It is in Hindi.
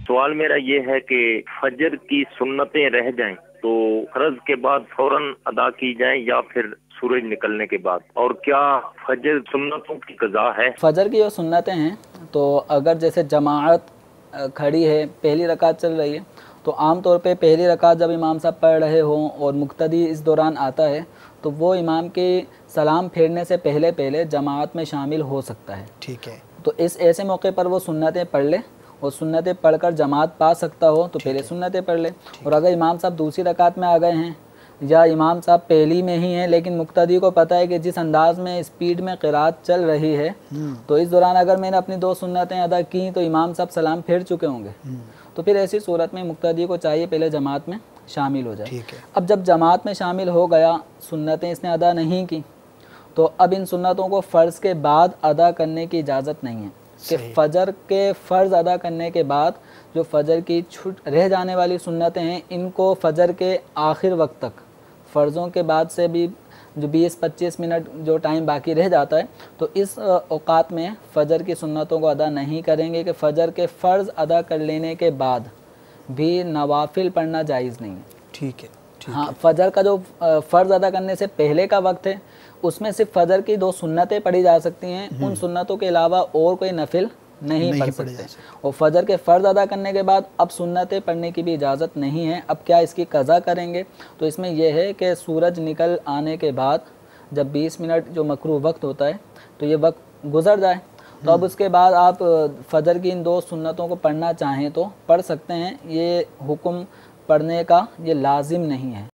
सवाल मेरा ये है कि फजर की सुन्नतें रह जाएं तो फर्ज के बाद फौरन अदा की जाएं या फिर सूरज निकलने के बाद, और क्या फजर सुन्नतों की कज़ा है? फजर की जो सुन्नतें हैं, तो अगर जैसे जमाअत खड़ी है, पहली रकात चल रही है, तो आम तौर पे पहली रकात जब इमाम साहब पढ़ रहे हों और मुक्तदी इस दौरान आता है, तो वो इमाम के सलाम फेरने से पहले पहले जमाअत में शामिल हो सकता है। ठीक है। तो इस ऐसे मौके पर वो सुन्नतें पढ़ ले, और सुन्नतें पढ़कर जमात पा सकता हो तो पहले सुन्नतें पढ़ ले। और अगर इमाम साहब दूसरी रकात में आ गए हैं या इमाम साहब पहली में ही हैं, लेकिन मुक्तदी को पता है कि जिस अंदाज में स्पीड में क़िराअत चल रही है, तो इस दौरान अगर मैंने अपनी 2 सुन्नतें अदा की तो इमाम साहब सलाम फेर चुके होंगे, तो फिर ऐसी सूरत में मुक्तदी को चाहिए पहले जमात में शामिल हो जाए। ठीक है। अब जब जमात में शामिल हो गया, सुन्नतें इसने अदा नहीं की, तो अब इन सुन्नतों को फ़र्ज़ के बाद अदा करने की इजाज़त नहीं है कि फ़जर के फ़र्ज़ अदा करने के बाद जो फ़जर की छूट रह जाने वाली सुन्नतें हैं, इनको फ़जर के आखिर वक्त तक, फ़र्ज़ों के बाद से भी जो 20-25 मिनट जो टाइम बाकी रह जाता है, तो इस औक़ात में फ़जर की सुन्नतों को अदा नहीं करेंगे कि फ़जर के फ़र्ज़ अदा कर लेने के बाद भी नवाफिल पढ़ना जायज़ नहीं है। ठीक है। हाँ, फ़जर का जो फ़र्ज़ अदा करने से पहले का वक्त है, उसमें सिर्फ फ़जर की 2 सुन्नतें पढ़ी जा सकती हैं, उन सुन्नतों के अलावा और कोई नफिल नहीं पढ़ सकते। और फ़जर के फ़र्ज़ अदा करने के बाद अब सुन्नतें पढ़ने की भी इजाज़त नहीं है। अब क्या इसकी क़ज़ा करेंगे? तो इसमें यह है कि सूरज निकल आने के बाद जब 20 मिनट जो मकरूह वक्त होता है, तो ये वक्त गुज़र जाए, तो अब उसके बाद आप फ़जर की इन 2 सुन्नतों को पढ़ना चाहें तो पढ़ सकते हैं। ये हुक्म पढ़ने का ये लाजिम नहीं है।